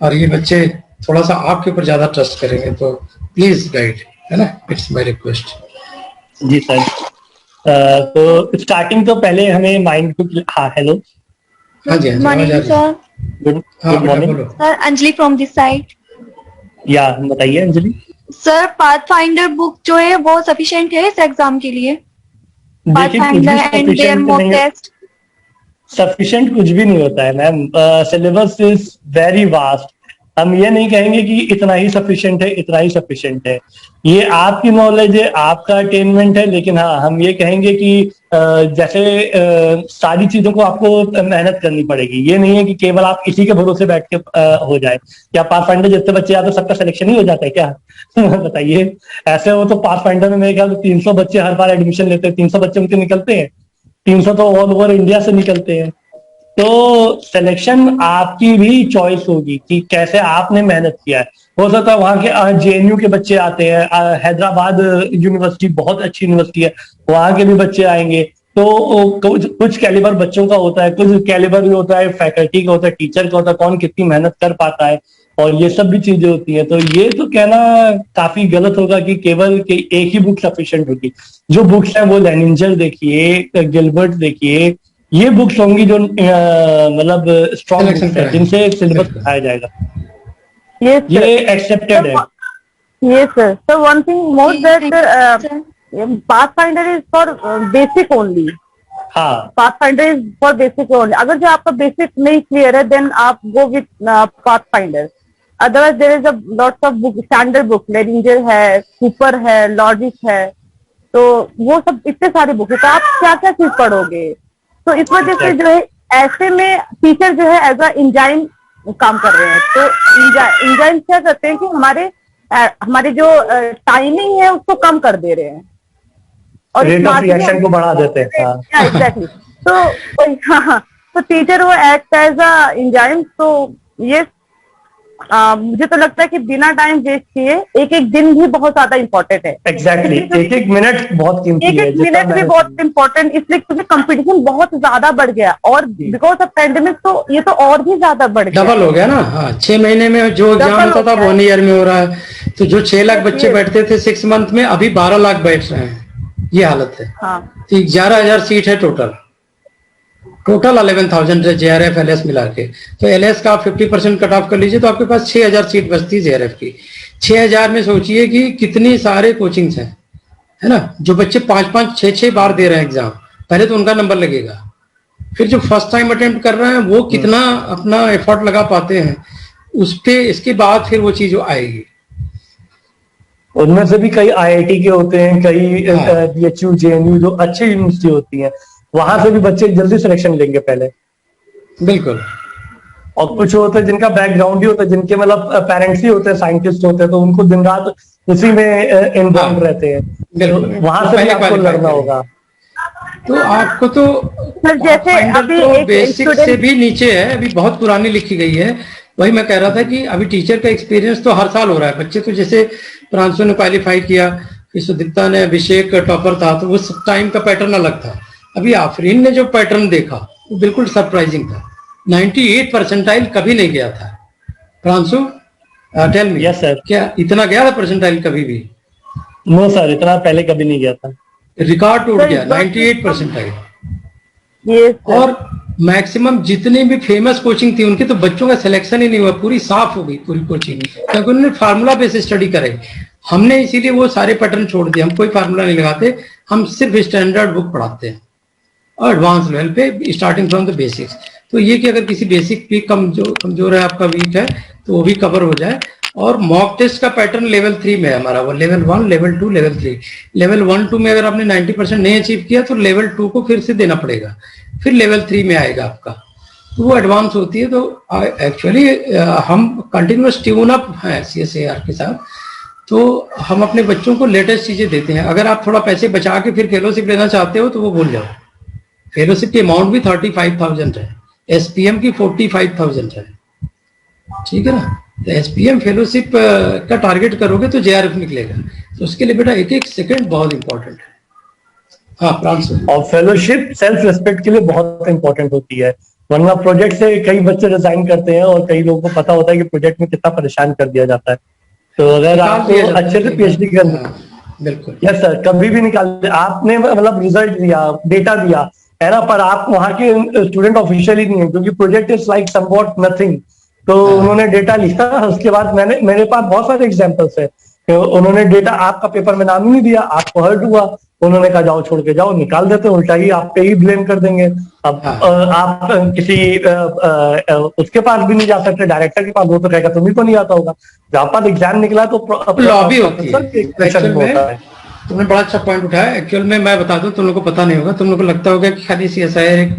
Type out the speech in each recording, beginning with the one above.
और ये बच्चे थोड़ा सा आपके ऊपर ज्यादा ट्रस्ट करेंगे, तो प्लीज गाइड, है ना, इट्स माय रिक्वेस्ट। जी सर। तो स्टार्टिंग तो पहले हमें माइंड को, हाँ हेलो, हाँ जी, हाँ जी, आवाज आ रही है। गुड हाँ गुड बेटा मॉर्निंग बोलो। Sir, Anjali from this side. या बताइए अंजलि। सर, पाथफाइंडर बुक जो है वो सफिशिएंट है इस एग्जाम के लिए? देखिए कुछ भी Pathfinder and there sufficient mock नहीं, टेस्ट। सफिशिएंट कुछ भी नहीं होता है ma'am. Syllabus is very vast. हम ये नहीं कहेंगे कि इतना ही सफिशिएंट है, इतना ही सफिशिएंट है। ये आपकी नॉलेज है, आपका अटेनमेंट है, लेकिन हाँ हम ये कहेंगे कि जैसे सारी चीजों को आपको मेहनत करनी पड़ेगी। ये नहीं है कि केवल आप इसी के भरोसे बैठ के हो जाए। क्या पाथफाइंडर जितने बच्चे आते हैं सबका सिलेक्शन ही हो जाता है क्या? बताइए। ऐसे हो तो पाथफाइंडर में मेरे ख्याल 300 बच्चे हर बार एडमिशन लेते हैं, 300 बच्चे उनके निकलते हैं, 300 तो ऑल ओवर इंडिया से निकलते हैं। तो सिलेक्शन आपकी भी चॉइस होगी कि कैसे आपने मेहनत किया है। हो सकता है वहां के जेएनयू के बच्चे आते हैं, हैदराबाद यूनिवर्सिटी बहुत अच्छी यूनिवर्सिटी है, वहां के भी बच्चे आएंगे। तो कुछ कैलिबर बच्चों का होता है, कुछ कैलिबर भी होता है फैकल्टी का, होता है टीचर का, होता है कौन कितनी मेहनत कर पाता है, और ये सब भी चीजें होती है। तो ये तो कहना काफी गलत होगा कि केवल एक ही बुक सफिशिएंट होगी। जो बुक्स हैं वो लेनिंजर देखिए, गिलबर्ट देखिए, ये बुक्स होंगी जो मतलब स्ट्रॉन्ग सिलेक्शन बुक्स है कराएंगे, जिनसे सिलेबस बिल्कुल। पढ़ाया जाएगा। Yes, sir. ये एक्सेप्टेड है। Yes, sir. So one thing more that sir. Pathfinder is for basic only. हाँ Pathfinder is for basic only. अगर जो आपका basic नहीं clear है, then आप go with Pathfinder. Otherwise, there is a lots of book, standard book, Leninger है, Cooper है, Logic है, तो वो सब इतने सारे बुक है, तो आप क्या क्या चीज पढ़ोगे? तो इस वजह से जो है ऐसे में टीचर जो है एज अ इंजाइन काम कर रहे हैं। तो इंजाइन क्या करते हैं कि हमारे जो टाइमिंग है उसको कम कर दे रहे हैं और रेट ऑफ रिएक्शन को बढ़ा देते हैं। हाँ एग्जैक्टली। तो हाँ, तो टीचर वो एक्ट एज अ इंजाइन। तो ये मुझे तो लगता है कि बिना टाइम वेस्ट किए एक एक दिन भी बहुत ज्यादा इम्पोर्टेंट है। एग्जैक्टली, एक एक मिनट बहुत कीमती है। एक एक मिनट भी बहुत इम्पोर्टेंट, इसलिए क्योंकि कंपटीशन बहुत ज्यादा बढ़ गया और बिकॉज ऑफ पैंडेमिक तो ये तो और भी ज्यादा बढ़ गया, डबल हो गया ना। हाँ, 6 महीने में जो एग्जाम होता था 1 ईयर में हो रहा है। तो जो 6 लाख बच्चे बैठते थे 6 मंथ में, अभी 12 लाख बैठ रहे हैं। ये हालत है। हाँ। तो 11,000 सीट है टोटल 11,000 है जेआरएफ एलएस मिला के। तो एलएस का आप 50% कट ऑफ कर लीजिए तो आपके पास 6,000 सीट बचती है जेआरएफ की। 6,000 में सोचिए कि कितनी सारे कोचिंग्स हैं, है ना, जो बच्चे 5-5, 6-6 बार दे रहे हैं एग्जाम। पहले तो उनका नंबर लगेगा, फिर जो फर्स्ट टाइम अटेम्प्ट कर रहे हैं वो कितना अपना एफर्ट लगा पाते हैं उस पे, इसके बाद फिर वो चीज आएगी। उनमें से भी कई आईआईटी के होते हैं, कई बीएचयू जेएनयू जो अच्छी यूनिवर्सिटी होती है, वहां से भी बच्चे जल्दी सिलेक्शन लेंगे पहले। बिल्कुल। और कुछ होते हैं जिनका बैकग्राउंड ही होता है, जिनके मतलब पेरेंट्स ही होते हैं साइंटिस्ट होते हैं, तो उनको दिन रात उसी में इन्वॉल्व रहते हैं। तो वहां से भी आपको लड़ना होगा। तो आपको तो जैसे अभी तो एक बेसिक से भी नीचे है, अभी बहुत पुरानी लिखी गई है। वही मैं कह रहा था कि अभी टीचर का एक्सपीरियंस तो हर साल हो रहा है। बच्चे तो जैसे प्रांशु ने क्वालिफाई किया, सुदीप्ता ने, अभिषेक टॉपर था, तो उस टाइम का पैटर्न अलग था। अभी आफरीन ने जो पैटर्न देखा वो बिल्कुल सरप्राइजिंग था। 98 परसेंटाइल कभी नहीं गया था। Pranshu tell me. Yes sir. क्या इतना गया था परसेंटाइल कभी भी? नो सर, इतना पहले कभी नहीं गया था। रिकॉर्ड टूट गया 98 परसेंटाइल। और मैक्सिमम जितनी भी फेमस कोचिंग थी उनके तो बच्चों का सिलेक्शन ही नहीं हुआ, पूरी साफ हो गई पूरी कोचिंग, क्योंकि उन्होंने फार्मूला बेस स्टडी करे। हमने इसीलिए वो सारे पैटर्न छोड़ दिए। हम कोई फार्मूला नहीं लगाते, हम सिर्फ स्टैंडर्ड बुक पढ़ाते हैं और एडवांस लेवल पे स्टार्टिंग फ्रॉम द बेसिक्स। तो ये कि अगर किसी बेसिक भी कमजोर है, आपका वीक है, तो वो भी कवर हो जाए। और मॉक टेस्ट का पैटर्न लेवल 3 में है हमारा, वो लेवल 1, लेवल 2, लेवल 3। लेवल 1-2 में अगर आपने 90% नहीं अचीव किया तो लेवल 2 को फिर से देना पड़ेगा, फिर लेवल 3 में आएगा आपका, तो वो एडवांस होती है। तो एक्चुअली हम कंटिन्यूस ट्यून अप हैं CSIR के साथ, तो हम अपने बच्चों को लेटेस्ट चीजें देते हैं। अगर आप थोड़ा पैसे बचा के फिर फेलोशिप लेना चाहते हो तो वो भूल जाओ। फेलोशिप की अमाउंट भी 35,000 है, SPM की 45,000 है, ठीक है ना। तो SPM फेलोशिप का टारगेट करोगे तो JRF निकलेगा। तो उसके लिए बेटा एक एक सेकंड बहुत इंपॉर्टेंट है। हाँ प्रांशु। और फेलोशिप सेल्फ रिस्पेक्ट के लिए बहुत इंपॉर्टेंट होती है। वरना प्रोजेक्ट से कई बच्चे रिजाइन करते हैं और कई लोगों को पता होता है कि प्रोजेक्ट में कितना परेशान कर दिया जाता है। तो अगर निकाल आपको दिया जाता अच्छे से है। पीएचडी करनी, हाँ, बिल्कुल। यस सर, कभी भी निकाल आपने मतलब रिजल्ट दिया, डेटा दिया है ना, पर आप वहां के स्टूडेंट ऑफिशियली नहीं है, क्योंकि project is like somewhat nothing. तो हाँ। उन्होंने डेटा लिखा, उसके बाद मेरे पास बहुत सारे एग्जांपल्स है। तो उन्होंने डेटा, आपका पेपर में नाम ही नहीं दिया, आपको हर्ट हुआ, उन्होंने कहा जाओ छोड़ के जाओ, निकाल देते, उल्टा ही आप पे ही ब्लेम कर देंगे। अब हाँ। आप किसी उसके पास भी नहीं जा सकते, डायरेक्टर के पास, वो तो कहेगा तुम्हें को नहीं आता होगा। जहां पर एग्जाम निकला तो लॉबी होती है प्रेशर एक्चुअल में। होता है। तुमने बड़ा अच्छा पॉइंट उठाया। एक्चुअल में मैं बता दूं, तुम लोग को पता नहीं होगा, तुम लोग को लगता होगा कि खाली सीएसआईआर एक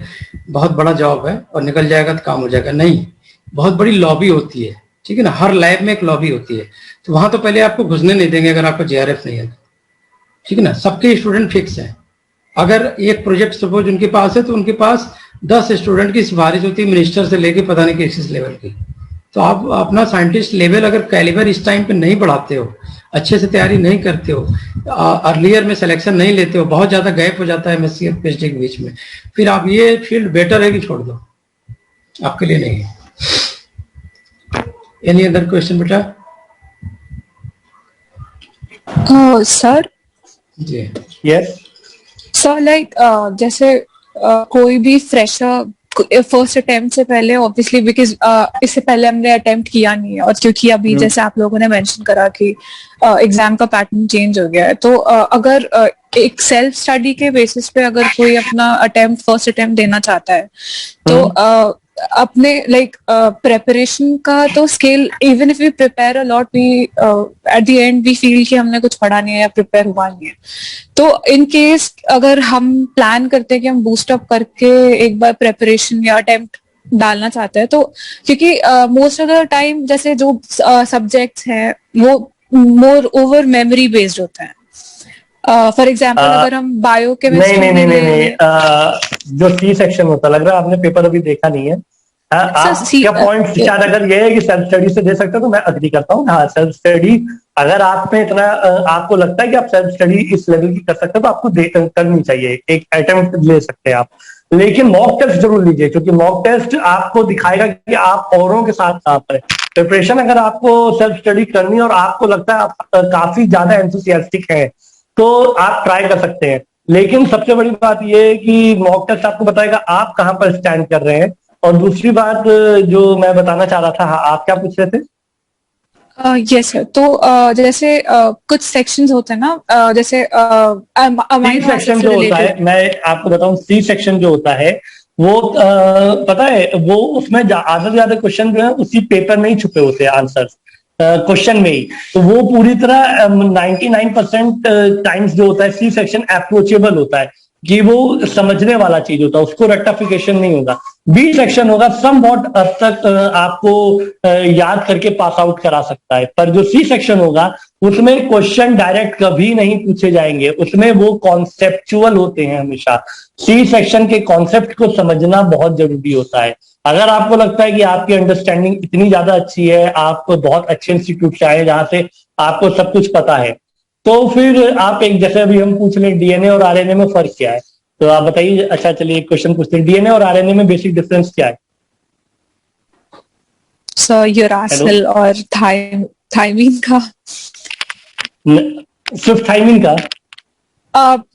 बहुत बड़ा जॉब है और निकल जाएगा तो काम हो जाएगा। नहीं, बहुत बड़ी लॉबी होती है, ठीक है ना। हर लैब में एक लॉबी होती है, तो वहां तो पहले आपको घुसने नहीं देंगे अगर आपको जेआरएफ नहीं है, ठीक है ना। सबके स्टूडेंट फिक्स हैं। अगर एक प्रोजेक्ट सपोज उनके पास है तो उनके पास 10 स्टूडेंट की सिफारिश होती है, मिनिस्टर से लेके पता नहीं किस लेवल की। तो आप अपना साइंटिस्ट लेवल अगर कैलिबर इस टाइम पे नहीं बढ़ाते हो, अच्छे से तैयारी नहीं करते हो, अर्लियर में सिलेक्शन नहीं लेते हो, बहुत ज्यादा गैप हो जाता है एमएससी और पीएचडी के बीच में, फिर आप ये फील्ड बेटर है कि छोड़ दो, आपके लिए नहीं है। एनी अदर क्वेश्चन बेटा? सर जी यस सर लाइक जैसे कोई भी फ्रेशर फर्स्ट अटेम्प्ट से पहले ऑब्वियसली, बिकॉज इससे पहले हमने अटेम्प्ट किया नहीं है, और क्योंकि अभी जैसे आप लोगों ने मेंशन करा कि एग्जाम का पैटर्न चेंज हो गया है, तो अगर एक सेल्फ स्टडी के बेसिस पे अगर कोई अपना फर्स्ट अटेम्प्ट देना चाहता है, तो अपने लाइक प्रेपरेशन का तो scale, even if we prepare a lot, we at the end we feel कि हमने कुछ पढ़ा नहीं है या प्रिपेयर हुआ नहीं है। तो इन केस अगर हम प्लान करते हैं कि हम बूस्ट अप करके एक बार प्रेपरेशन या अटेम्प्ट डालना चाहते हैं, तो क्योंकि मोस्ट ऑफ द टाइम जैसे जो सब्जेक्ट्स हैं वो मोर ओवर मेमोरी बेस्ड होते हैं। फॉर एग्जाम्पल अगर हम बायो केमिस्ट्री नहीं, जो सी सेक्शन होता, लग रहा है आपने पेपर अभी देखा नहीं है। आपका पॉइंट शायद अगर ये है कि सेल्फ स्टडी से दे सकते हो, तो मैं अग्री करता हूँ। हाँ, सेल्फ स्टडी अगर आप में इतना आपको लगता है कि आप सेल्फ स्टडी इस लेवल की कर सकते हो, तो आपको करनी चाहिए, एक अटेम्प्ट ले सकते हैं आप। लेकिन मॉक टेस्ट जरूर लीजिए, क्योंकि मॉक टेस्ट आपको दिखाएगा कि आप औरों के साथ कहाँ पर है। प्रिपरेशन अगर आपको सेल्फ स्टडी करनी है और आपको लगता है आप काफी ज्यादा एंथुसियास्टिक है, तो आप ट्राई कर सकते हैं। लेकिन सबसे बड़ी बात यह है कि मॉक टेस्ट आपको बताएगा आप कहां पर स्टैंड कर रहे हैं। और दूसरी बात जो मैं बताना चाह रहा था, हाँ, आप क्या पूछ रहे थे? यस सर, तो जैसे कुछ सेक्शंस होते हैं ना, जैसे सी सेक्शन जो होता है, मैं आपको बताऊं, सी सेक्शन जो होता है वो पता है, वो उसमें आधे से ज्यादा क्वेश्चन जो है उसी पेपर में ही छुपे होते हैं, आंसर्स क्वेश्चन में ही। तो वो पूरी तरह 99% टाइम्स जो होता है सी सेक्शन अप्रोचेबल होता है, कि वो समझने वाला चीज होता है, उसको रेक्टिफिकेशन नहीं होगा। बी सेक्शन होगा सम वॉट अब तक आपको याद करके पास आउट करा सकता है, पर जो सी सेक्शन होगा उसमें क्वेश्चन डायरेक्ट कभी नहीं पूछे जाएंगे, उसमें वो कॉन्सेप्चुअल होते हैं हमेशा। सी सेक्शन के कॉन्सेप्ट को समझना बहुत जरूरी होता है। अगर आपको लगता है कि आपकी अंडरस्टैंडिंग इतनी ज्यादा अच्छी है, आप बहुत अच्छे इंस्टीट्यूट से आए जहां से आपको सब कुछ पता है, तो फिर आप एक, जैसे अभी हम पूछ लें डीएनए और आरएनए में फर्क क्या है, तो आप बताइए। अच्छा चलिए एक क्वेश्चन पूछते हैं, डीएनए और आरएनए में बेसिक डिफरेंस क्या है? सर यूरासिल और थायमीन का, सिर्फ थायमीन का?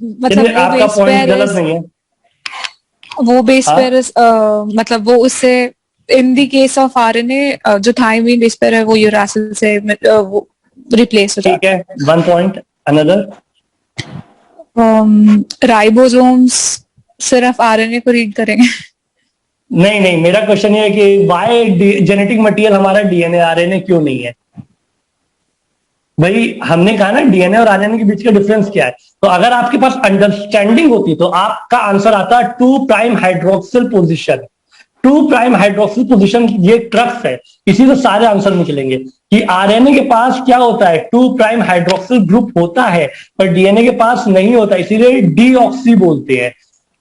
मतलब आपका पॉइंट गलत नहीं है, वो बेस पेयर मतलब वो उससे, in the case of RNA जो थायमीन बेस पेयर है वो यूरासिल से वो रिप्लेस हो जाता है। ठीक है, 1 पॉइंट। अनदर? राइबोसोम्स सिर्फ आरएनए को रीड करेंगे? नहीं, मेरा क्वेश्चन ये है कि वाई जेनेटिक मटेरियल हमारा डीएनए आरएनए क्यों नहीं है? भाई हमने कहा ना डीएनए और आरएनए के बीच का डिफरेंस क्या है। तो अगर आपके पास अंडरस्टैंडिंग होती तो आपका आंसर आता 2 prime hydroxyl position. 2 prime hydroxyl position ये क्रक्स है, इसी से सारे आंसर निकलेंगे कि आरएनए के पास क्या होता है, 2 प्राइम हाइड्रोक्सिल ग्रुप होता है, पर डीएनए के पास नहीं होता, इसीलिए डीऑक्सी बोलते हैं।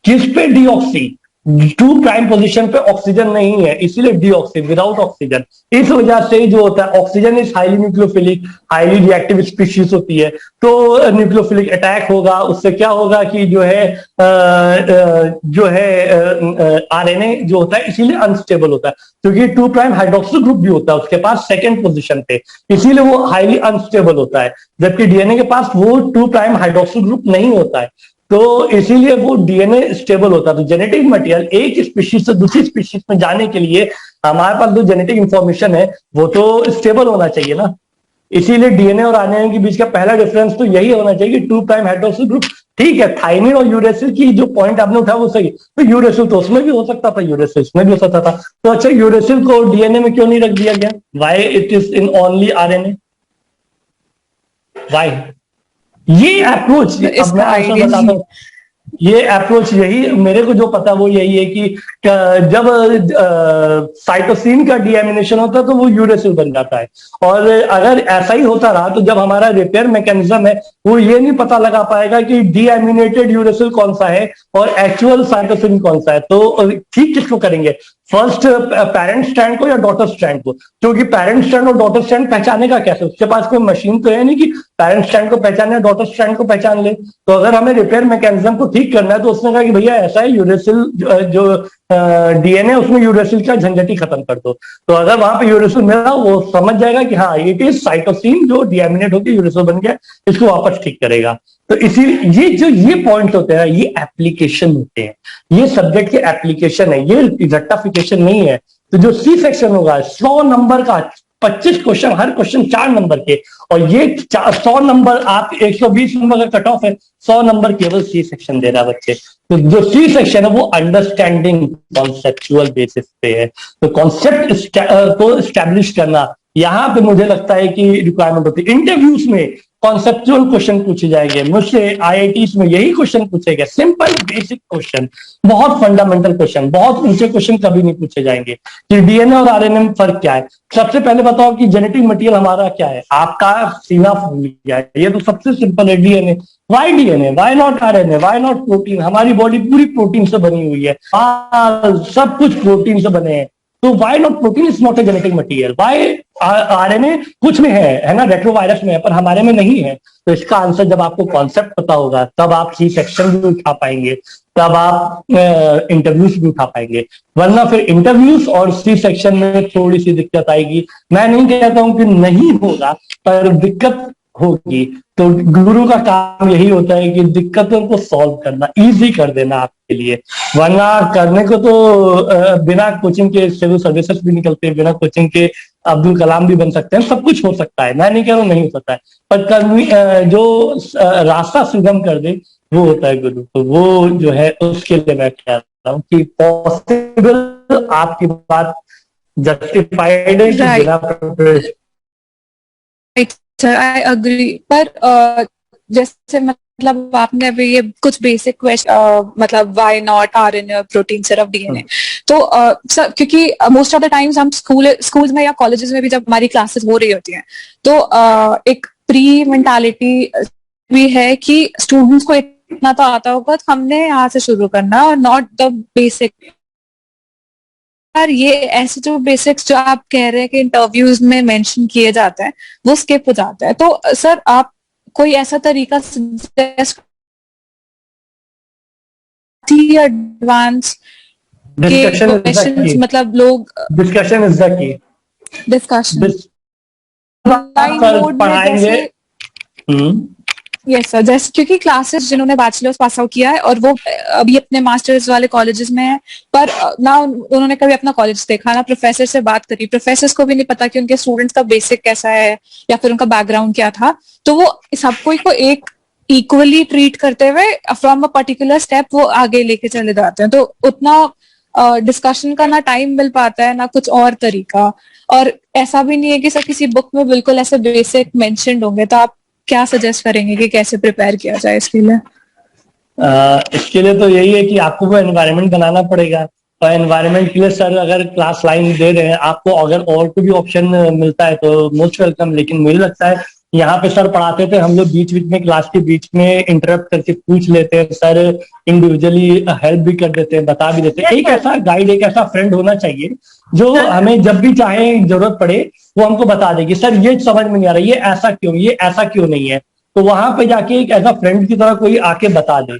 किस पे डीऑक्सी? टू प्राइम पोजीशन पे ऑक्सीजन नहीं है, इसीलिए डीऑक्सी, विदाउट ऑक्सीजन। इस वजह से जो होता है, oxygen is highly nucleophilic, highly reactive species होती है, तो न्यूक्लियोफिलिक अटैक होगा, उससे क्या होगा कि जो है आरएनए जो होता है इसीलिए अनस्टेबल होता है, क्योंकि टू प्राइम हाइड्रोक्सिल ग्रुप भी होता है उसके पास सेकेंड पोजिशन पे, इसीलिए वो हाईली अनस्टेबल होता है। जबकि डीएनए के पास वो टू प्राइम हाइड्रोक्सिल ग्रुप नहीं होता है, तो इसीलिए वो डीएनए स्टेबल होता है। तो जेनेटिक मटेरियल एक स्पीशीज से दूसरी स्पीशीज में जाने के लिए हमारे पास जो जेनेटिक इंफॉर्मेशन है वो तो स्टेबल होना चाहिए ना। इसीलिए डीएनए और आरएनए के बीच का पहला डिफरेंस तो यही होना चाहिए कि टू प्राइम हाइड्रोक्सिल ग्रुप। ठीक है, थाइमिन और यूरेसिल की जो पॉइंट आपने उठाया वो सही, तो यूरेसिल तो उसमें भी हो सकता था, यूरेसिल इसमें भी हो सकता था, तो अच्छा यूरेसिल को डीएनए में क्यों नहीं रख दिया गया? Why it is in only RNA? Why? ये अप्रोच, अब मैं आंसर बताता हूँ, ये अप्रोच यही मेरे को जो पता वो यही है कि जब साइटोसिन का डीएमिनेशन होता है तो वो यूरेसिल बन जाता है, और अगर ऐसा ही होता रहा तो जब हमारा रिपेयर मैकेनिज्म है वो ये नहीं पता लगा पाएगा कि डीएमिनेटेड यूरेसिल कौन सा है और एक्चुअल साइटोसिन कौन सा है। तो ठीक किसको करेंगे, फर्स्ट पेरेंट स्ट्रैंड को या डॉटर स्ट्रैंड को? क्योंकि पेरेंट स्ट्रैंड और डॉटर स्ट्रैंड पहचाने का कैसे? उसके पास कोई मशीन तो है नहीं कि पेरेंट स्ट्रैंड को पहचाने, डॉटर स्ट्रैंड को पहचान ले। तो अगर हमें रिपेयर मैकेनिज्म को ठीक करना है तो उसने कहा कि भैया ऐसा है, यूरेसिल जो डीएनए उसमें यूरेसिल का झंझट ही खत्म कर दो। तो अगर वहां पे यूरेसिल मिला वो समझ जाएगा कि हाँ इट इज साइटोसिन जो डीएमिनेट होकर यूरेसिल बन गया, इसको वापस ठीक करेगा। तो इसी ये पॉइंट होते हैं, ये एप्लीकेशन होते हैं, ये सब्जेक्ट के एप्लीकेशन है, ये रट्टाफिकेशन नहीं है। तो जो सी सेक्शन होगा 100 नंबर का 25 क्वेश्चन, हर क्वेश्चन 4 नंबर के, और ये 100 नंबर आप 120 नंबर का कट ऑफ है, 100 नंबर केवल सी सेक्शन दे रहा है बच्चे। तो जो सी सेक्शन है वो अंडरस्टैंडिंग कॉन्सेप्चुअल बेसिस पे है। तो कॉन्सेप्ट को स्टैब्लिश करना यहाँ पे मुझे लगता है कि रिक्वायरमेंट होती है। इंटरव्यूज में कॉन्सेप्चुअल क्वेश्चन पूछे जाएंगे मुझसे, आईआईटीज में यही क्वेश्चन पूछे गए, सिंपल बेसिक क्वेश्चन, बहुत फंडामेंटल क्वेश्चन, बहुत ऊंचे क्वेश्चन कभी नहीं पूछे जाएंगे। कि डीएनए और आरएनए में फर्क क्या है? सबसे पहले बताओ कि जेनेटिक मटेरियल हमारा क्या है? आपका सीना फूल गया है, ये तो सबसे सिंपल है। DNA, why not RNA, why not protein? हमारी बॉडी पूरी प्रोटीन से बनी हुई है, सब कुछ प्रोटीन से बने हैं, तो why not protein is not a genetic material. Why RNA कुछ में है ना, रेट्रोवायरस में है, पर हमारे में नहीं है। तो इसका आंसर जब आपको कॉन्सेप्ट पता होगा तब आप सी सेक्शन भी उठा पाएंगे, तब आप इंटरव्यूज भी उठा पाएंगे, वरना फिर इंटरव्यूज और सी सेक्शन में थोड़ी सी दिक्कत आएगी। मैं नहीं कहता हूं कि नहीं होगा, पर दिक्कत होगी। तो गुरु का काम यही होता है कि दिक्कतों को सॉल्व करना, इजी कर देना आपके लिए, वरना करने को तो बिना कोचिंग के सिविल सर्विसेज भी निकलते हैं, बिना कोचिंग के अब्दुल कलाम भी बन सकते हैं, सब कुछ हो सकता है। मैं नहीं कह रहा हूं नहीं हो सकता है, पर जो रास्ता सुगम कर दे वो होता है गुरु। तो वो जो है उसके लिए मैं कह रहा हूँ कि पॉसिबल, आपकी बात जस्टिफाइड है कि बिना प्रिपरेशन। सर आई अग्री, पर जैसे मतलब आपने अभी ये कुछ बेसिक क्वेश्चन, मतलब व्हाई नॉट आरएनए प्रोटीन सिर्फ डीएनए, तो सर क्योंकि मोस्ट ऑफ द टाइम्स हम स्कूल में या कॉलेजेस में भी जब हमारी क्लासेस हो रही होती हैं तो एक प्री मेंटालिटी भी है कि स्टूडेंट्स को इतना तो आता होगा तो हमने यहाँ से शुरू करना, और नॉट द बेसिक। ये ऐसे जो बेसिक्स जो आप कह रहे हैं कि इंटरव्यूज में मेंशन किए जाते हैं वो स्किप हो जाता है, तो सर आप कोई ऐसा तरीका सजेस्ट एडवांस के क्वेश्चंस, मतलब लोग discussion is the key, discussion पढ़ाएंगे। यस सर, जैसे क्योंकि क्लासेस जिन्होंने बैचलर्स पास आउट किया है और वो अभी अपने मास्टर्स वाले कॉलेजेस में है, पर ना उन्होंने कभी अपना कॉलेज देखा, ना प्रोफेसर से बात करी, प्रोफेसर्स को भी नहीं पता कि उनके स्टूडेंट्स का बेसिक कैसा है या फिर उनका बैकग्राउंड क्या था, तो वो सबको को एक इक्वली ट्रीट करते हुए फ्रॉम अ पर्टिकुलर स्टेप वो आगे लेके चले जाते हैं, तो उतना डिस्कशन का ना टाइम मिल पाता है ना कुछ और तरीका। और ऐसा भी नहीं है कि सर किसी बुक में बिल्कुल ऐसे बेसिक मेंशन्ड होंगे, तो आप क्या सजेस्ट करेंगे कि कैसे प्रिपेयर किया जाए इसके लिए? इसके लिए तो यही है कि आपको वो एनवायरनमेंट बनाना पड़ेगा, और एनवायरनमेंट के लिए सर अगर क्लास लाइन दे रहे हैं आपको, अगर और कोई भी ऑप्शन मिलता है तो मोस्ट वेलकम, लेकिन मुझे लगता है यहाँ पे सर पढ़ाते थे, हम लोग बीच बीच में क्लास के बीच में इंटरप्ट करके पूछ लेते हैं, सर इंडिविजुअली हेल्प भी कर देते हैं, बता भी देते हैं। एक ऐसा गाइड, एक ऐसा फ्रेंड होना चाहिए जो हमें जब भी चाहे जरूरत पड़े वो हमको बता देगी, सर ये समझ में नहीं आ रहा, ये ऐसा क्यों, ये ऐसा क्यों नहीं है। तो वहां पे जाके एक ऐसा फ्रेंड की तरह कोई आके बता दे,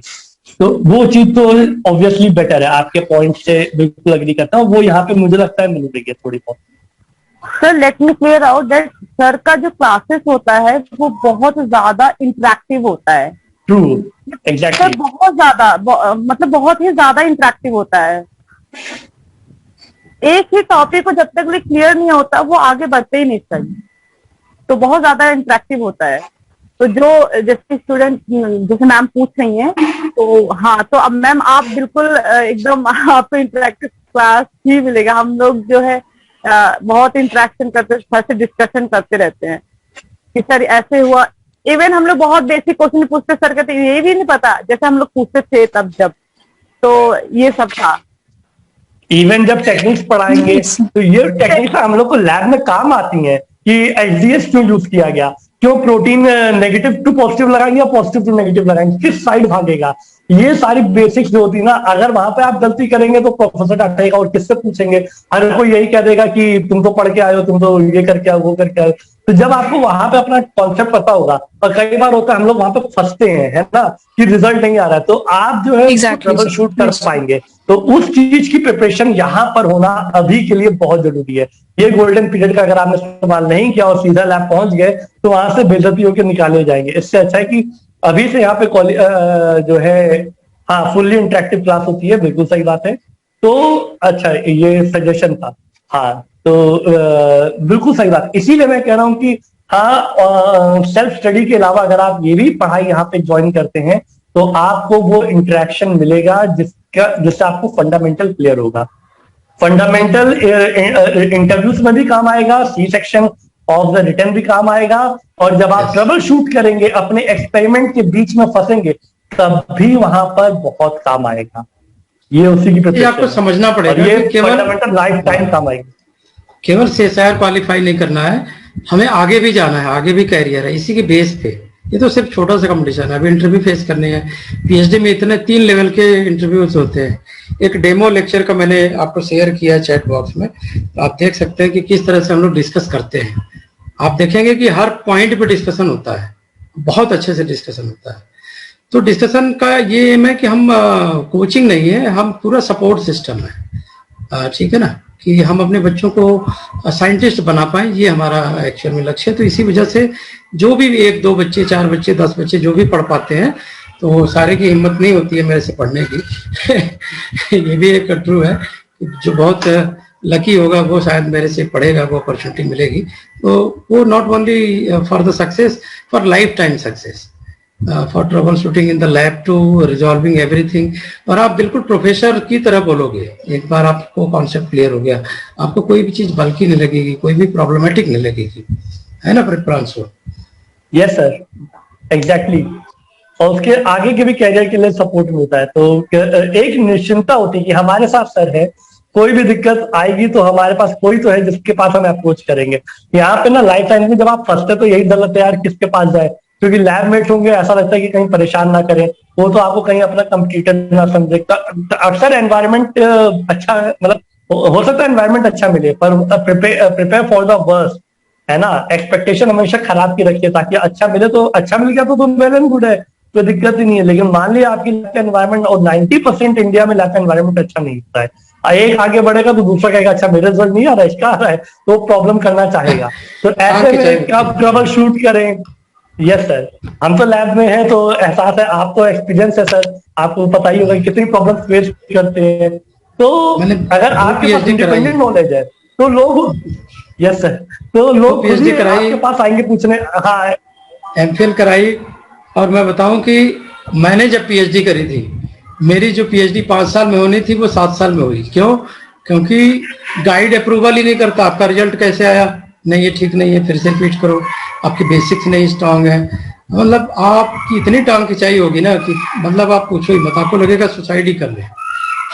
तो वो चीज तो ऑब्वियसली बेटर है। आपके पॉइंट से बिल्कुल अग्री करता हूँ, वो यहाँ पे मुझे लगता है मिल रही है थोड़ी बहुत। Sir let me clear out that sir का जो क्लासेस होता है वो बहुत ज्यादा इंटरेक्टिव होता है। True, sir exactly. बहुत ज्यादा मतलब बहुत ही ज्यादा इंटरेक्टिव होता है। एक ही टॉपिक को जब तक क्लियर नहीं होता वो आगे बढ़ते ही नहीं सर, तो बहुत ज्यादा इंटरेक्टिव होता है। तो जो जैसे स्टूडेंट जैसे मैम पूछ रही हैं, तो हाँ, तो अब मैम आप बिल्कुल एकदम आपको इंटरेक्टिव क्लास ही मिलेगा। हम लोग जो है बहुत इंटरेक्शन करते, सर से डिस्कशन करते रहते हैं कि सर ऐसे हुआ। इवन हम लोग बहुत बेसिक क्वेश्चन पूछते, सर कहते ये भी नहीं पता, जैसे हम लोग पूछते थे तब जब, तो ये सब था। इवन जब टेक्निक्स पढ़ाएंगे तो ये टेक्निक्स हम लोग को लैब में काम आती हैं कि एचडीएस क्यों यूज किया गया, क्यों प्रोटीन नेगेटिव टू पॉजिटिव लगाएंगे या पॉजिटिव टू नेगेटिव लगाएंगे, किस साइड भागेगा, ये सारी बेसिक्स जो होती है ना, अगर वहां पे आप गलती करेंगे तो प्रोफेसर डांटेगा और किससे पूछेंगे, हर कोई यही कह देगा कि तुम तो पढ़ के आए हो, तुम तो ये करके आओ, वो करके आओ। तो जब आपको वहां पे अपना कॉन्सेप्ट पता होगा, और कई बार होता है हम लोग वहां पे फंसते हैं, है ना, कि रिजल्ट नहीं आ रहा है, तो आप जो है ट्रबल शूट कर पाएंगे। तो उस चीज की प्रिपरेशन यहाँ पर होना अभी के लिए बहुत जरूरी है। ये गोल्डन पीरियड का अगर आपने इस्तेमाल नहीं किया और सीधा लैब पहुंच गए तो वहां से बेइज्जती होकर निकाले जाएंगे। इससे अच्छा है कि अभी से यहाँ पे जो है, हाँ, फुल्ली इंटरेक्टिव क्लास होती है, बिल्कुल सही बात है। तो अच्छा, ये सजेशन था, हाँ, तो बिल्कुल सही बात। इसीलिए मैं कह रहा हूँ कि हाँ, सेल्फ स्टडी के अलावा अगर आप ये भी पढ़ाई यहाँ पे ज्वाइन करते हैं तो आपको वो इंटरेक्शन मिलेगा जिससे आपको फंडामेंटल क्लियर होगा। फंडामेंटल इंटरव्यूज में भी काम आएगा, C section of the return भी काम आएगा, और जब आप ट्रबल शूट करेंगे, अपने एक्सपेरिमेंट के बीच में फंसेंगे, तब भी वहां पर बहुत काम आएगा। ये उसी की प्रिपरेशन आपको समझना पड़ेगा, ये केवल फंडामेंटल लाइफ टाइम काम आएगी। केवल CSIR क्वालिफाई नहीं करना है, हमें आगे भी जाना है, आगे भी कैरियर है इसी के बेस पे। ये तो सिर्फ छोटा सा कंपटीशन है, अभी इंटरव्यू फेस करने हैं। पीएचडी में इतने 3 लेवल के इंटरव्यूज होते हैं। एक डेमो लेक्चर का मैंने आपको शेयर किया चैट बॉक्स में, तो आप देख सकते हैं कि किस तरह से हम लोग डिस्कस करते हैं। आप देखेंगे कि हर पॉइंट पे डिस्कशन होता है, बहुत अच्छे से डिस्कशन होता है। तो डिस्कशन का ये एम है कि हम कोचिंग नहीं है, हम पूरा सपोर्ट सिस्टम है, ठीक है ना, कि हम अपने बच्चों को साइंटिस्ट बना पाए, ये हमारा एक्चुअल में लक्ष्य है। तो इसी वजह से जो भी 1, 2 बच्चे, 4 बच्चे, 10 बच्चे जो भी पढ़ पाते हैं, तो वो सारे की हिम्मत नहीं होती है मेरे से पढ़ने की ये भी एक ट्रू है, जो बहुत लकी होगा वो शायद मेरे से पढ़ेगा, वो अपॉर्चुनिटी मिलेगी। तो वो not only for the success, for life time success, for trouble shooting in the lab to resolving everything. और आप बिल्कुल प्रोफेसर की तरह बोलोगे, एक बार आपको कॉन्सेप्ट क्लियर हो गया, आपको कोई भी चीज बल्कि नहीं लगेगी, कोई भी प्रॉब्लमेटिक नहीं लगेगी, है ना प्रांशु? Yes sir, exactly. और उसके आगे के भी कैरियर के लिए सपोर्ट मिलता है, तो एक निश्चिंता होती है कि हमारे साथ सर है, कोई भी दिक्कत आएगी तो हमारे पास कोई तो है जिसके पास हम अप्रोच करेंगे। यहाँ पे ना लाइफ टाइम में जब आप फंसते तो यही डर लगता है यार किसके पास जाए, क्योंकि लैब मेट होंगे, ऐसा लगता है कि कहीं परेशान ना करें, वो तो आपको कहीं अपना कंप्यूटर ना समझे। अक्सर एनवायरनमेंट अच्छा, मतलब हो सकता है एनवायरनमेंट अच्छा मिले, पर प्रिपेयर फॉर द वर्स्ट, है ना। एक्सपेक्टेशन हमेशा खराब की रखिए, ताकि अच्छा मिले तो अच्छा मिल गया तो वेल एंड गुड है, कोई दिक्कत ही नहीं है। लेकिन मान लिया आपकी लैब का एनवायरनमेंट, और 90% इंडिया में लैब का एनवायरनमेंट अच्छा नहीं होता है, एक आगे बढ़ेगा तो दूसरा कहेगा अच्छा मेरा रिजल्ट नहीं आ रहा है, इसका आ रहा है, तो प्रॉब्लम करना चाहेगा। तो ऐसे में आप ट्रबल शूट करें। यस सर, हम तो लैब में हैं तो एहसास है, आपको एक्सपीरियंस है सर, आपको पता ही होगा कि कितनी प्रॉब्लम फेस करते हैं। तो अगर आपके पास इंडिपेंडेंट नॉलेज है तो लोग, यस सर, तो लोग पीएचडी कराई आपके पास आएंगे पूछने। हाँ, एमफिल कराई, और मैं बताऊं कि मैंने जब पीएचडी करी थी, मेरी जो पीएचडी 5 साल में होनी थी वो 7 साल में हुई। क्यों? क्योंकि गाइड अप्रूवल ही नहीं करता, आपका रिजल्ट कैसे आया, नहीं ये ठीक नहीं है, फिर से रिपीट करो, आपकी बेसिक्स नहीं स्ट्रांग है। मतलब आपकी इतनी टांग खिंचाई होगी ना कि मतलब आप पूछो ही मत, आपको लगेगा सुसाइड ही कर ले।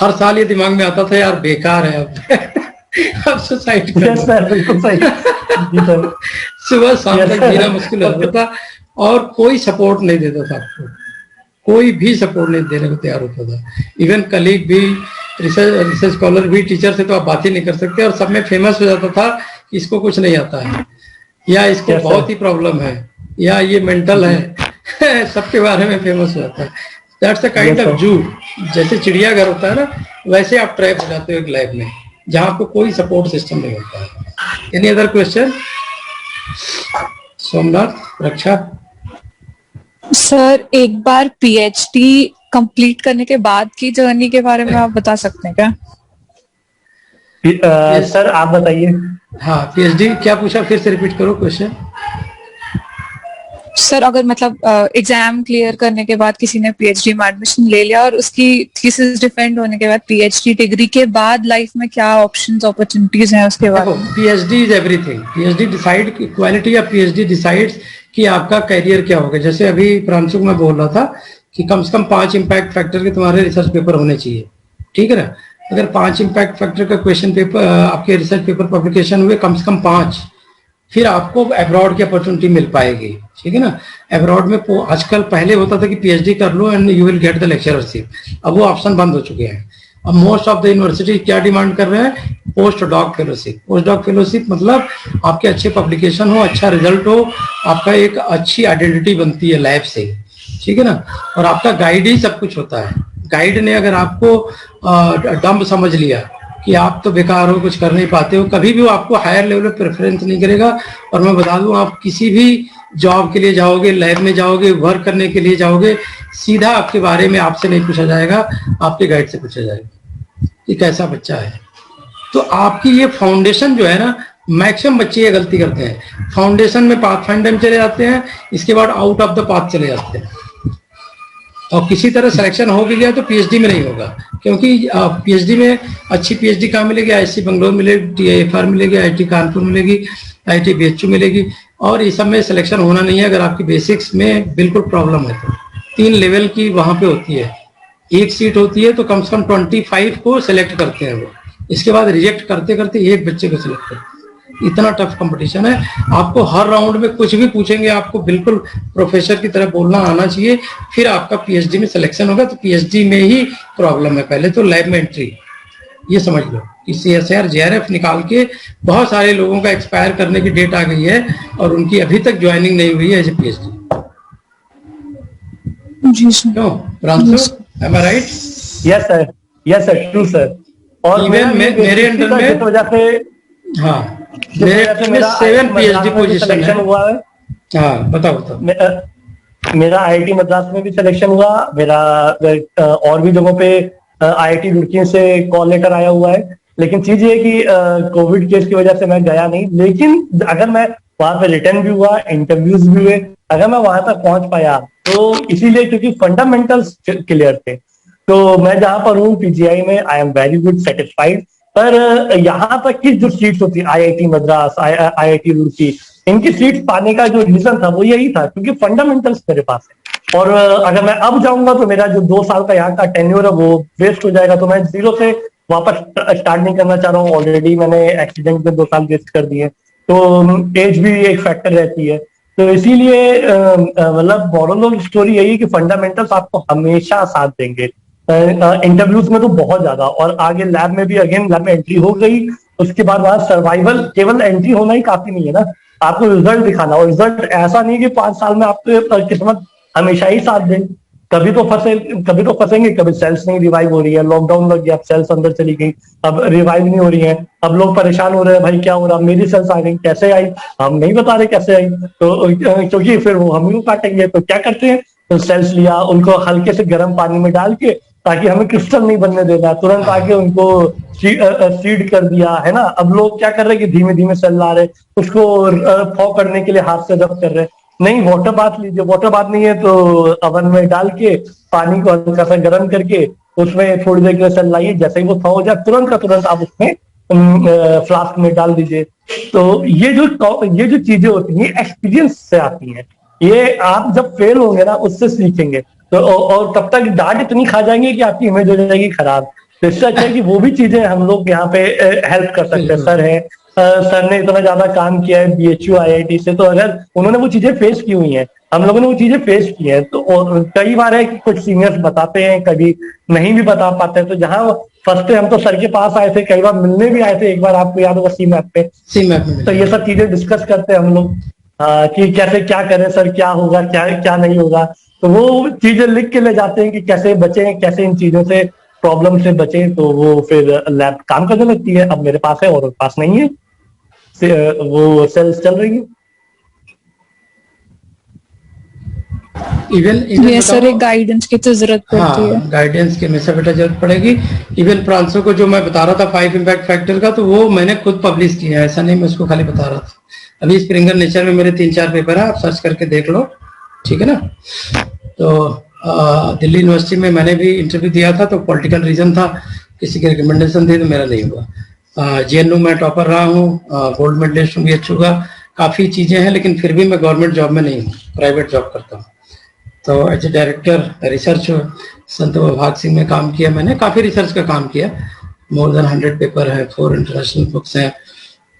हर साल ये दिमाग में आता था यार बेकार है अब आप सुसाइड कर यस लो। सर, बिल्कुल सही जी सर। सुबह शाम Yes, तक sir. जीना मुश्किल होता था और कोई सपोर्ट नहीं देता था आपको, कोई भी सपोर्ट नहीं देने को तैयार होता था। इवन कलीग भी, रिसर्च स्कॉलर भी, टीचर से तो आप बात ही नहीं कर सकते, और सब में फेमस हो जाता था कि इसको कुछ नहीं आता है, या इसको Yes, sir. बहुत ही प्रॉब्लम है, या ये मेंटल है सबके बारे में फेमस हो जाता है। That's the kind Yes, of sir. जू, जैसे चिड़ियाघर होता है ना, वैसे आप ट्रैप हो जाते हो एक लैब में जहां आपको कोई सपोर्ट सिस्टम नहीं होता है। Any other question? Somnath, Raksha? Sir एक बार पीएचडी कंप्लीट करने के बाद की जर्नी के बारे में आप बता सकते हैं क्या? सर आप बताइए। हाँ, पीएचडी क्या पूछा, फिर से रिपीट करो क्वेश्चन। सर अगर मतलब एग्जाम क्लियर करने के बाद किसी ने पीएचडी में एडमिशन ले लिया और उसकी थीसिस डिफेंड होने के बाद पीएचडी डिग्री के बाद लाइफ में क्या ऑप्शंस अपॉर्चुनिटीज हैं उसके बारे देखो, में? PhD is everything. PhD decide, quality of PhD decides कि आपका करियर क्या होगा। जैसे अभी प्रांशुक में बोल रहा था कि कम से कम 5 इम्पैक्ट फैक्टर के तुम्हारे रिसर्च पेपर होने चाहिए, ठीक है ना। अगर 5 इम्पैक्ट फैक्टर का क्वेश्चन पेपर, आपके रिसर्च पेपर पब्लिकेशन हुए कम से कम 5, फिर आपको अब्रॉड की अपॉर्चुनिटी मिल पाएगी, ठीक है ना। अब्रॉड में आजकल, पहले होता था कि पीएचडी कर लो and you will get the lectureship, अब वो ऑप्शन बंद हो चुके हैं। अब मोस्ट ऑफ द यूनिवर्सिटी क्या डिमांड कर रहे हैं? Post doc fellowship. Post doc fellowship मतलब आपके अच्छे पब्लिकेशन हो, अच्छा रिजल्ट हो, आपका एक अच्छी आइडेंटिटी बनती है लैब से, ठीक है ना। और आपका गाइड ही सब कुछ होता है। गाइड ने अगर आपको डम्ब समझ लिया कि आप तो बेकार हो, कुछ कर नहीं पाते हो, कभी भी वो आपको हायर लेवल पे प्रेफरेंस नहीं करेगा। और मैं बता दूं, आप किसी भी जॉब के लिए जाओगे, लैब में जाओगे, वर्क करने के लिए जाओगे, सीधा आपके बारे में आपसे नहीं पूछा जाएगा, आपके गाइड से पूछा जाएगा कि कैसा बच्चा है। तो आपकी ये फाउंडेशन जो है ना, मैक्सिमम बच्चे ये गलती करते हैं, फाउंडेशन में पाथफाइंडर में चले जाते हैं, इसके बाद आउट ऑफ द पाथ चले जाते हैं, और किसी तरह सिलेक्शन हो भी गया तो पीएचडी में नहीं होगा। क्योंकि पीएचडी में अच्छी पीएचडी कहाँ मिलेगी? आईआईटी बंगलोर मिलेगी, टीआईएफआर मिलेगी, आईआईटी कानपुर मिलेगी, आईआईटी बीएचयू मिलेगी, और ये सब में सिलेक्शन होना नहीं है अगर आपकी बेसिक्स में बिल्कुल प्रॉब्लम है तो। 3 लेवल की वहां पे होती है, एक सीट होती है तो कम से कम 25 को सिलेक्ट करते हैं वो, इसके बाद रिजेक्ट करते करते एक बच्चे को सिलेक्ट करते हैं। इतना टफ कंपटीशन है। आपको हर राउंड में कुछ भी पूछेंगे, आपको बिल्कुल प्रोफेसर की तरह बोलना आना चाहिए, फिर आपका पीएचडी में सिलेक्शन होगा। तो पीएचडी में ही प्रॉब्लम है, पहले तो लैब में एंट्री, ये समझ लो कि सीएसआर जेआरएफ निकाल के बहुत सारे लोगों का एक्सपायर करने की डेट आ गई है और उनकी अभी तक ज्वाइनिंग नहीं हुई है एज ए पीएचडी। जी सर। क्यों Pranshu, am I right? Yes sir, yes sir, true sir. और इवन मेरे अंडर में, जिस वजह से, हाँ, मेरे में 7 पीएचडी पोजीशन है। हुआ है। हाँ, बताओ। मेरा आईआईटी मद्रास में भी सिलेक्शन हुआ, मेरा और भी जगहों पे आईआईटी रुड़की से कॉल लेटर आया हुआ है। लेकिन चीज ये कि कोविड केस की वजह से मैं गया नहीं। लेकिन अगर मैं वहां पे रिटर्न भी हुआ, इंटरव्यूज भी हुए, अगर मैं वहां तक पहुंच पाया तो इसीलिए क्योंकि फंडामेंटल्स क्लियर थे। तो मैं जहां पर हूँ पीजीआई में, I am very good satisfied. पर यहाँ तक की जो सीट्स होती है, आईआईटी मद्रास, आईआईटी रुड़की, इनकी सीट्स पाने का जो रीजन था वो यही था क्योंकि फंडामेंटल्स मेरे पास है। और अगर मैं अब जाऊंगा तो मेरा जो 2 साल का यहाँ का टेन्योर है वो वेस्ट हो जाएगा। तो मैं 0 से वापस स्टार्ट नहीं करना चाह रहा हूँ। ऑलरेडी मैंने एक्सीडेंट में 2 साल वेस्ट कर दिए, तो एज भी एक फैक्टर रहती है। तो इसीलिए मतलब मॉरल ऑफ स्टोरी यही कि फंडामेंटल्स आपको हमेशा साथ देंगे। इंटरव्यूज में तो बहुत ज्यादा, और आगे लैब में भी, अगेन लैब में एंट्री हो गई, उसके बाद वहां सर्वाइवल, केवल एंट्री होना ही काफी नहीं है ना, आपको रिजल्ट दिखाना। और रिजल्ट ऐसा नहीं कि 5 साल में आपके किस्मत हमेशा ही साथ दे, कभी तो फंसेंगे, कभी सेल्स नहीं रिवाइव हो रही है, लॉकडाउन लग गया, अब सेल्स अंदर चली गई, अब रिवाइव नहीं हो रही है, अब लोग परेशान हो रहे हैं, भाई क्या हो रहा, मेरी सेल्स आ गई, कैसे आई, हम नहीं बता रहे कैसे आई, तो क्योंकि फिर वो हम ही को काटेंगे। तो क्या करते हैं, तो सेल्स लिया, उनको हल्के से गर्म पानी में डाल के, ताकि हमें क्रिस्टल नहीं बनने देना, तुरंत आके उनको सीड कर दिया, है ना। अब लोग क्या कर रहे हैं कि धीमे धीमे सेल ला रहे, उसको फॉ करने के लिए हाथ से रब कर रहे। नहीं, वाटर बाथ लीजिए, वाटर बाथ नहीं है तो अवन में डाल के पानी को हल्का सा गर्म करके उसमें थोड़ी देर के लिए सेल लाइए, जैसे ही वो थॉ हो जाए तुरंत का तुरंत आप उसमें फ्लास्क में डाल दीजिए। तो ये जो चीजें होती हैं एक्सपीरियंस से आती हैं, ये आप जब फेल होंगे ना उससे सीखेंगे। तो और तब तक डांट इतनी खा जाएंगे कि आपकी इमेज हो जाएगी खराब। तो इससे अच्छा है कि वो भी चीजें हम लोग यहाँ पे हेल्प कर सकते हैं। बिल्कुल। सर है, सर ने इतना ज्यादा काम किया है BHU IIT से, तो अगर उन्होंने वो चीजें फेस की हुई हैं, हम लोगों ने वो चीजें फेस की हैं, तो और कई बार है कि कुछ सीनियर्स बताते हैं, कभी नहीं भी बता पाते हैं। तो जहाँ फर्स्ट हम तो सर के पास आए थे, कई बार मिलने भी आए थे, एक बार आपको याद होगा CMAP पे। CMAP में तो ये सब चीजें डिस्कस करते हैं हम लोग कि कैसे क्या करें सर, क्या होगा, क्या क्या नहीं होगा। तो वो चीजें लिख के ले जाते हैं कि कैसे बचें, कैसे इन चीजों से, प्रॉब्लम से बचें। तो वो फिर लैब काम करने लगती है। अब मेरे पास है और उनके पास नहीं है, वो सेल्स चल रही है। इवन ये सर एक गाइडेंस की तो जरूरत पड़ती है। हाँ, गाइडेंस की हमेशा बेटा जरूरत पड़ेगी। इवन प्रांसो को जो मैं बता रहा था 5 इम्पैक्ट फैक्टर का, तो वो मैंने खुद पब्लिश किया है, ऐसा नहीं मैं उसको खाली बता रहा था। अभी स्प्रिंगर नेचर में मेरे 3-4 पेपर है, आप सर्च करके देख लो, ठीक है ना। तो दिल्ली यूनिवर्सिटी में मैंने भी इंटरव्यू दिया था, तो पॉलिटिकल रीजन था, किसी की रिकमेंडेशन थी, तो मेरा नहीं हुआ। JNU में टॉपर रहा हूँ, गोल्ड मेडलिस्ट हूँ BHU का, काफी चीजें हैं, लेकिन फिर भी मैं गवर्नमेंट जॉब में नहीं हूँ, प्राइवेट जॉब करता हूँ। तो एज ए डायरेक्टर रिसर्च संत भाग सिंह में काम किया मैंने, काफी रिसर्च का काम किया, मोर देन 100 पेपर है, 4 इंटरनेशनल बुक्स हैं।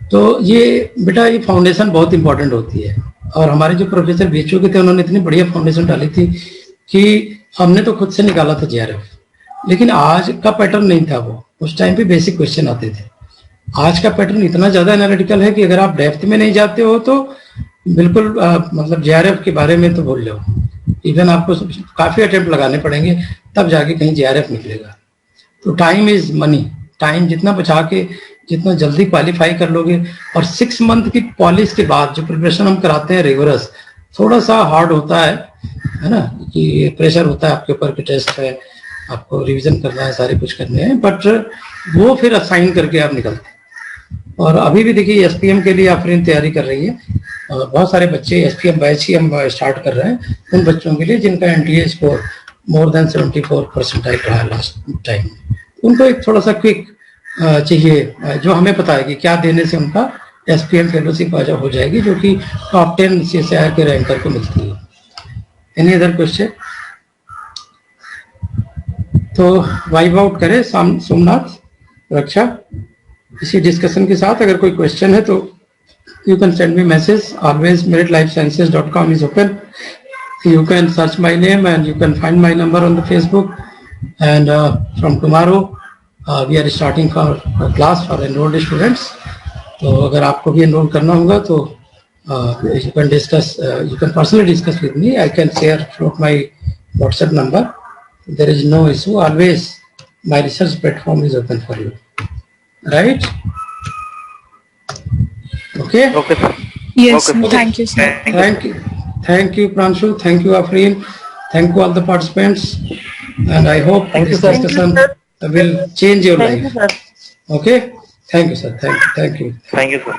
तो ये बेटा ये फाउंडेशन बहुत इंपॉर्टेंट होती है। और हमारे जो प्रोफेसर BHU के थे, उन्होंने इतनी बढ़िया फाउंडेशन डाली थी कि हमने तो खुद से निकाला था JRF, लेकिन आज का पैटर्न नहीं था वो। उस टाइम पे बेसिक क्वेश्चन आते थे। आज का पैटर्न इतना ज्यादा एनालिटिकल है कि अगर आप डेप्थ में नहीं जाते हो तो बिल्कुल मतलब JRF के बारे में तो भूल लो। इवन आपको काफी अटेम्प्ट लगाने पड़ेंगे, तब जाके कहीं JRF निकलेगा। तो टाइम इज मनी। टाइम जितना बचा के जितना जल्दी क्वालिफाई कर लोगे, और 6 मंथ की पॉलिश के बाद जो प्रिपरेशन हम कराते हैं रिगोरस, थोड़ा सा हार्ड होता है ना, कि प्रेशर होता है आपके ऊपर कि टेस्ट है, आपको रिवीजन करना है, सारे कुछ करने हैं, बट वो फिर असाइन करके आप निकलते हैं। और अभी भी देखिए SPM के लिए आफरीन तैयारी कर रही है, और बहुत सारे बच्चे SPM बैच ही हम स्टार्ट कर रहे हैं उन बच्चों के लिए जिनका NTA स्कोर मोर देन 74% रहा है लास्ट टाइम। उनको एक थोड़ा सा क्विक चाहिए, जो हमें पता है कि क्या देने से उनका SPM फेलोशिप हो जाएगी, जो कि टॉप 10 CSIR के रैंकर को मिलती है। Any other question? तो वाइब आउट करें सोमनाथ रक्षा। इसी डिस्कशन के साथ अगर कोई क्वेश्चन है तो you can send me message. Always meritlifesciences.com is open. You can search my name and you can find my number on the Facebook. And from tomorrow we are starting for a class for enrolled students. तो अगर आपको भी enroll करना होगा तो you can discuss, you can personally discuss with me. I can share through my WhatsApp number. There is no issue. Always my research platform is open for you. Right? Okay. Okay, sir. Yes, Okay. thank you, sir. Thank you, Pranshu. Thank you, Afreen. Thank you all the participants. And I hope Thank you, this sir. discussion Thank you, will change your Thank you, life. sir. Okay. Thank you, sir. Thank you. Thank you, sir.